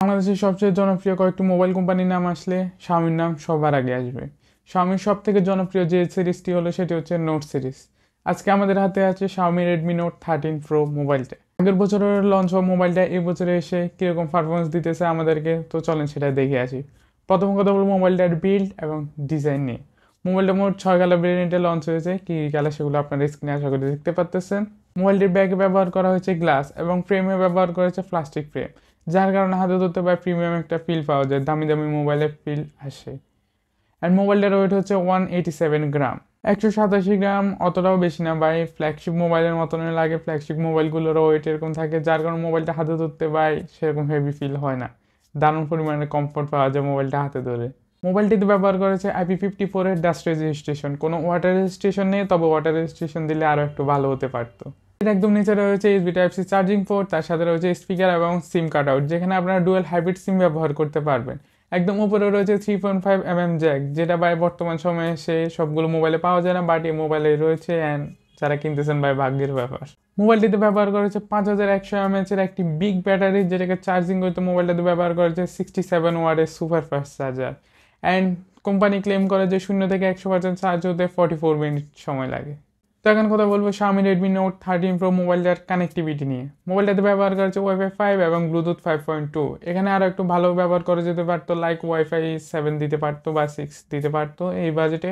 বাংলাদেশের সবচেয়ে জনপ্রিয় কয়েকটি মোবাইল কোম্পানির নাম আসলে শাওমির নাম সবার আগে আসবে। শাওমির সব থেকে জনপ্রিয় যে সিরিজটি হলো সেটি হচ্ছে নোট সিরিজ। আজকে আমাদের হাতে আছে শাওমি রেডমি নোট 13 প্রো মোবাইলটা। আগের বছরের লঞ্চ হওয়া মোবাইলটা এই বছরে এসে কীরকম পারফরমেন্স দিতেছে আমাদেরকে, তো চলেন সেটা দেখে আসি। প্রথম কথা বলবো মোবাইলটার বিল্ড এবং ডিজাইন নিয়ে। মোবাইলটা মোট 6 কালার ভেরিয়েন্টে লঞ্চ হয়েছে। কী কী কালার সেগুলো আপনারা স্ক্রিনে আশা করে দেখতে পাচ্তেছেন। মোবাইলটির ব্যাগে ব্যবহার করা হয়েছে গ্লাস এবং ফ্রেমে ব্যবহার করা হয়েছে প্লাস্টিক ফ্রেম, যার কারণে হাতে ধরতে পারে প্রিমিয়াম একটা ফিল পাওয়া যায়, দামি দামি মোবাইলের ফিল আসে। অ্যান্ড মোবাইলটার ওয়েট হচ্ছে 187 গ্রাম, 187 গ্রাম অতটাও বেশি না ভাই, ফ্ল্যাগশিপ মোবাইলের মতনই লাগে। ফ্ল্যাগশিপ মোবাইলগুলোরও ওয়েট এরকম থাকে, যার কারণে মোবাইলটা হাতে ধরতে ভাই সেরকম হেভি ফিল হয় না, দারুণ পরিমাণে কমফোর্ট পাওয়া যায় মোবাইলটা হাতে ধরে। মোবাইলটিতে ব্যবহার করেছে IP54 এর ডাস্ট রেজিস্ট্রেশন, কোনো ওয়াটার রেজিস্ট্রেশন নেই, তবে ওয়াটার রেজিস্ট্রেশন দিলে আরও একটু ভালো হতে পারতো। একদম নিচে রয়েছে USB Type-C চার্জিং পোর্ট, তার সাথে রয়েছে স্পিকার এবং সিম কাট আউট, যেখানে আপনারা ডুয়েল হাইব্রিড সিম ব্যবহার করতে পারবেন। একদম উপরে রয়েছে 3.5mm জ্যাক, যেটা ভাই বর্তমান সময়ে সে সবগুলো মোবাইলে পাওয়া যায় না, বাট এই মোবাইলে রয়েছে। অ্যান্ড যারা কিনতেছেন ভাই ভাগ্যের ব্যাপার। মোবাইলটিতে ব্যবহার করেছে 5100 mAh এর একটি বিগ ব্যাটারি, যেটাকে চার্জিং করতে মোবাইলটাতে ব্যবহার করেছে 67 ওয়াটের super fast charger. And company claim করে যে 0 থেকে 100% চার্জ হতে 44 মিনিট সময় লাগে। তো এখন কথা বলবো শাওমি রেডমি নোট 13 প্রো মোবাইলটার কানেক্টিভিটি নিয়ে। মোবাইলটাতে ব্যবহার করেছে ওয়াইফাই 5 এবং ব্লুটুথ 5.2। এখানে আরও একটু ভালো ব্যবহার করা যেতে পারতো, লাইক ওয়াইফাই 7 দিতে পারতো বা 6 দিতে পারতো এই বাজেটে,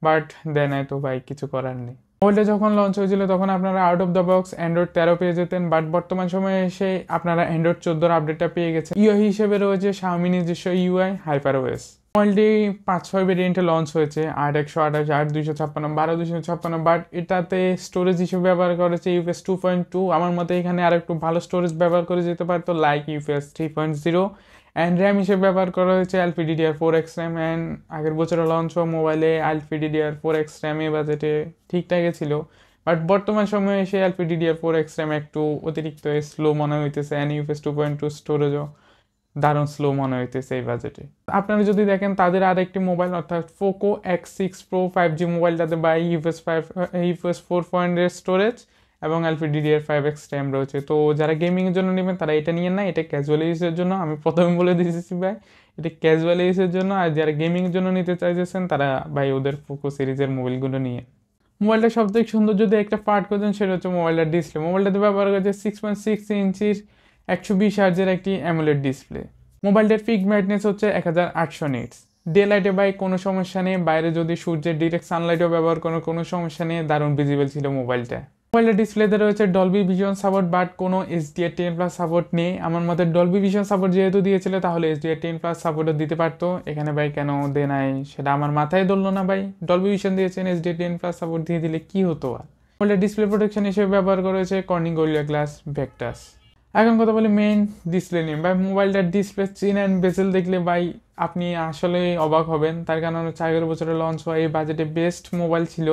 বাট দেয় নাই, তো ভাই কিছু করার নেই। মোবাইলটা যখন লঞ্চ হয়েছিল তখন আপনারা out of the box Android 13 পেয়ে যেতেন, বাট বর্তমান সময়ে এসে আপনারা অ্যান্ড্রয়েড 14 আপডেটটা পেয়ে গেছেন। ইউআই হিসেবে রয়েছে শাওমি নিজস্ব ইউআই HyperOS। মোবাইলটি 5-6 ভেরিয়েন্টে লঞ্চ হয়েছে, 8/128, 8/256, 12/256, বাট এটাতে স্টোরেজ হিসেবে ব্যবহার করেছে UFS 2.2। আমার মতে এখানে আর একটু ভালো স্টোরেজ ব্যবহার করে যেতে পারতো, লাইক UFS 3.0। অ্যান্ড র্যাম হিসেবে ব্যবহার করা হয়েছে LPDDR4X র্যাম। অ্যান্ড আগের বছরে লঞ্চ হওয়া মোবাইলে LPDDR4X র্যাম এই বাজেটে ঠিকঠাকই ছিল, বাট বর্তমান সময়ে এসে LPDDR4X র্যাম একটু অতিরিক্ত স্লো মনে হইতেছে। অ্যান্ড UFS 2.2 স্টোরেজও দারুণ স্লো মনে হইতেছে এই বাজেটে। আপনারা যদি দেখেন তাদের আরেকটি মোবাইল অর্থাৎ পোকো X6 Pro 5G মোবাইলটাতে বাই UFS 4.0 স্টোরেজ এবং LPDDR5X র্যাম রয়েছে। তো যারা গেমিংয়ের জন্য নেবেন তারা এটা নিয়ে না, এটা ক্যাজুয়াল ইউজের জন্য। আমি প্রথমে বলে দিয়েছি ভাই এটা ক্যাজুয়াল ইউজের জন্য, আর যারা গেমিংয়ের জন্য নিতে চাইতেছেন তারা ভাই ওদের পোকো সিরিজের মোবাইলগুলো নিয়ে। মোবাইলটা সবথেকে সুন্দর যদি একটা পার্ট করতেন সেটা হচ্ছে মোবাইলটার ডিসপ্লে। মোবাইলটাতে ব্যবহার করেছে 6.6 ইঞ্চির 120 হার্জের একটি অ্যামোলেড ডিসপ্লে। মোবাইলটার পিক ব্রাইটনেস হচ্ছে 1800 নিটস। ডে লাইটে বাই কোনো সমস্যা নেই, বাইরে যদি সূর্যের ডিরেক্ট সানলাইটও ব্যবহার করার কোনো সমস্যা নেই, দারুণ ভিজিবল ছিল মোবাইলটা। মোবাইলের ডিসপ্লেতে রয়েছে ডলবি ভিশন সাপোর্ট, বাট কোনো HDR10+ সাপোর্ট নেই। আমার মতে ডলবি ভিশন সাপোর্ট যেহেতু দিয়েছিল তাহলে HDR10+ সাপোর্টও দিতে পারতো, এখানে ভাই কেন দেয় নাই সেটা আমার মাথায় ধরলো না ভাই। ডলবি ভিশন দিয়েছেন, HDR10+ সাপোর্ট দিয়ে দিলে কি হতো আর। মোবাইলের ডিসপ্লে প্রোটেকশন হিসেবে ব্যবহার করেছে কর্নিং গরিলা গ্লাস ভেক্টাস। এখন কথা বলি মেইন ডিসপ্লে নিয়ে। ভাই মোবাইলটার ডিসপ্লে চিন অ্যান্ড বেজেল দেখলে ভাই আপনি আসলে অবাক হবেন, তার কারণ হচ্ছে আগের বছরে লঞ্চ হয় এই বাজেটে বেস্ট মোবাইল ছিল,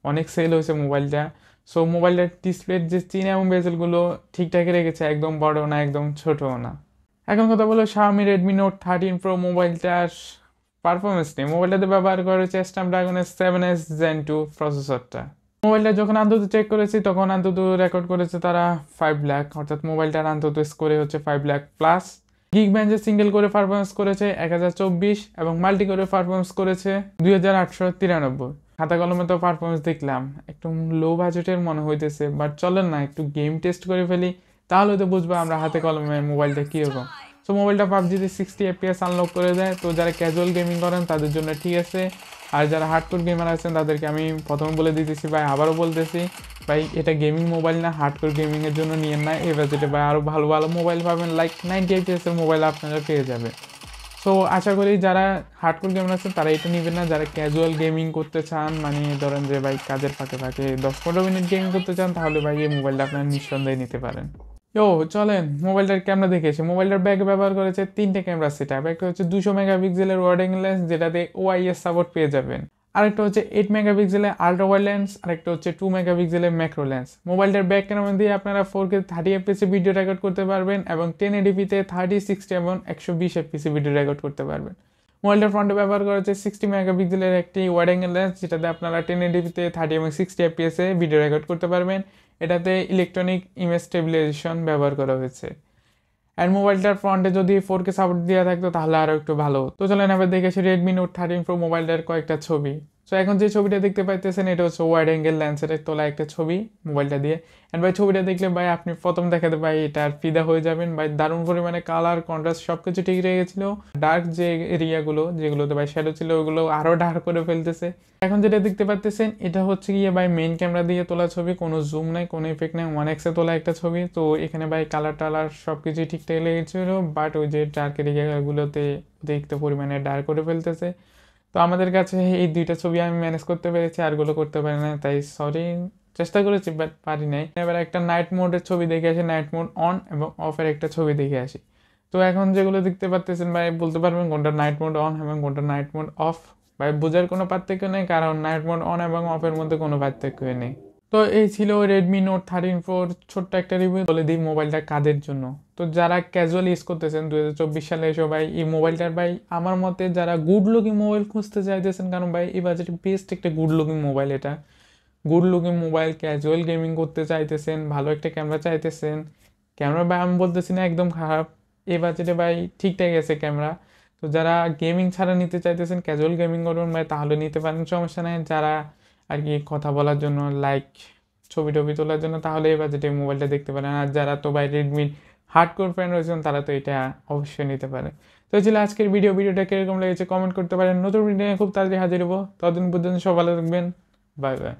অনেক সেল হয়েছে মোবাইলটা। সো মোবাইলটার ডিসপ্লের যে চিন এবং বেজেলগুলো ঠিকঠাকই রেখেছে, একদম বড়ও না একদম ছোটও না। এখন কথা বলো শাওমি রেডমি নোট 13 প্রো মোবাইলটার পারফরমেন্স নিয়ে। মোবাইলটাতে ব্যবহার করেছে স্ন্যাপড্রাগনের 7S Gen 2 প্রসেসরটা। মোবাইলটা যখন আন্তত চেক করেছি তখন আন্তত রেকর্ড করেছে তারা 5 লাখ, অর্থাৎ মোবাইলটার আন্তত স্কোরে হচ্ছে 5 লাখ প্লাস। গিগব্যান্ডে সিঙ্গেল করে পারফরমেন্স করেছে 1024 এবং মাল্টি করে পারফরমেন্স করেছে 2893। খাতা কলমে তো পারফরমেন্স দেখলাম একটু লো বাজেটের মনে হইতেছে, বাট চলেন না একটু গেম টেস্ট করে ফেলি, তাহলে তো বুঝবো আমরা হাতে কলমে মোবাইলটা কীরকম। সো মোবাইলটা PUBG-তে 60 FPS আনলক করে দেয়, তো যারা ক্যাজুয়াল গেমিং করেন তাদের জন্য ঠিক আছে। আর যারা হার্ডকোর গেমার আছেন তাদেরকে আমি প্রথমে বলে দিতেছি ভাই, আবারও বলতেছি ভাই এটা গেমিং মোবাইল না, হার্ডকোর গেমিংয়ের জন্য নিয়েন না। এই বাজেটে ভাই আরও ভালো ভালো মোবাইল পাবেন, লাইক 90 FPS-এর মোবাইল আপনারা পেয়ে যাবে। সো আশা করি যারা হার্ডকোর গেমার আছেন তারা এটা নেবেন না। যারা ক্যাজুয়াল গেমিং করতে চান, মানে ধরেন যে ভাই কাজের ফাঁকে ফাঁকে 10-15 মিনিট গেমিং করতে চান, তাহলে ভাই এই মোবাইলটা আপনারা নিঃসন্দেহে নিতে পারেন। চলেন মোবাইলটার ক্যামেরা দেখে এসে। মোবাইলটার ব্যাগে ব্যবহার করেছে 3টে ক্যামেরা সেটআপ। একটা হচ্ছে 200 মেগাপিক্সেলের ওয়াইড অ্যাঙ্গেল লেন্স, যেটাতে OIS সাপোর্ট পেয়ে যাবেন। আরেকটা হচ্ছে 8 মেগাপিক্সেলের আল্ট্রা ওয়াইড লেন্স, আরেকটা হচ্ছে 2 মেগাপিক্সেলের ম্যাক্রো লেন্স। মোবাইলটার ব্যাক ক্যামেরা দিয়ে আপনারা 4K 30 FPS ভিডিও রেকর্ড করতে পারবেন এবং 1080p-তে 30, 60 এবং 120 FPS ভিডিও রেকর্ড করতে পারবেন। মোবাইলটার ফ্রন্টে ব্যবহার করা হচ্ছে 60 মেগাপিক্সেলের একটি ওয়াইড অ্যাঙ্গেল লেন্স, যেটাতে আপনারা 1080p-তে 30 এবং 60 FPS ভিডিও রেকর্ড করতে পারবেন। এটাতে ইলেকট্রনিক ইমেজ স্টেবিলাইজেশন ব্যবহার করা হয়েছে। অ্যান্ড মোবাইলটার ফ্রন্টে যদি 4K সাপোর্ট দেওয়া থাকতো তাহলে আরও একটু ভালো হতো। তো চলেন এবার দেখে আসি রেডমি নোট 13 প্রো মোবাইলটার কয়েকটা ছবি। সো এখন যে ছবিটা দেখতে পাইতেছেন এটা হচ্ছে ওয়াইড অ্যাঙ্গেল লেন্সের তোলা একটা ছবি মোবাইলটা দিয়ে। অ্যান্ড ভাই ছবিটা দেখলে ভাই আপনি প্রথম দেখাতে ভাই এটা আর ফিদা হয়ে যাবেন ভাই, দারুণ পরিমাণে কালার কন্ট্রাস্ট সব কিছু ঠিক রেখেছিল। ডার্ক যে এরিয়াগুলো যেগুলোতে ভাই শ্যাডো ছিল ওগুলো আরও ডার্ক করে ফেলতেছে। এখন যেটা দেখতে পাচ্তেছেন এটা হচ্ছে গিয়ে ভাই মেইন ক্যামেরা দিয়ে তোলা ছবি, কোনো জুম নাই, কোনো ইফেক্ট নাই, 1x তোলা একটা ছবি। তো এখানে ভাই কালার টালার সব কিছুই ঠিকঠাক লেগেছিল, বাট ওই যে ডার্ক এরিয়াগুলোতে অতিরিক্ত পরিমাণে ডার্ক করে ফেলতেছে। তো আমাদের কাছে এই দুইটা ছবি আমি ম্যানেজ করতে পেরেছি, আরগুলো করতে পারি না, তাই সরি। চেষ্টা করেছি বাট পারি নাই। এবার একটা নাইট মোডের ছবি দেখে আসি, নাইট মোড অন এবং অফের একটা ছবি দেখে আসি। তো এখন যেগুলো দেখতে পাচ্ছেন ভাই বলতে পারবেন কোনটা নাইট মোড অন এবং কোনটা নাইট মোড অফ। ভাই বোঝার কোনো পার্থক্য নেই, কারণ নাইট মোড অন এবং অফের মধ্যে কোনো পার্থক্যই নেই। তো এই ছিল রেডমি নোট 13 প্রোর ছোট্ট একটা রিভিউ। বলে দিই মোবাইলটা কাদের জন্য। তো যারা ক্যাজুয়াল ইউজ করতেছেন 2024 সালে এসে ভাই এই মোবাইলটার ভাই আমার মতে যারা গুড লুকিং মোবাইল খুঁজতে চাইতেছেন, কারণ ভাই এই বাজেটে বেস্ট একটা গুড লুকিং মোবাইল এটা। Good looking mobile, casual gaming করতে চাইতেছেন, ভালো একটা ক্যামেরা চাইতেছেন। ক্যামেরা ভাই আমি বলতেছি না একদম খারাপ, এই বাজেটে ভাই ঠিকঠাক আছে ক্যামেরা। তো যারা গেমিং ছাড়া নিতে চাইতেছেন, ক্যাজুয়াল গেমিং করবেন ভাই তাহলে নিতে পারেন, সমস্যা নেই। যারা আর কি কথা বলার জন্য লাইক ছবি টবি তোলার জন্য তাহলে এই বাজেটে মোবাইলটা দেখতে পারেন। আর যারা তো ভাই রেডমির হার্ডকোর ফ্যান রয়েছেন তারা তো এটা অবশ্যই নিতে পারে। তো ছিল আজকের ভিডিওটা কিরকম লেগেছে কমেন্ট করতে পারেন। নতুন ভিডিও খুব তাড়াতাড়ি হাজির হবো, ততদিন পর্যন্ত সব ভালো থাকবেন। Bye bye.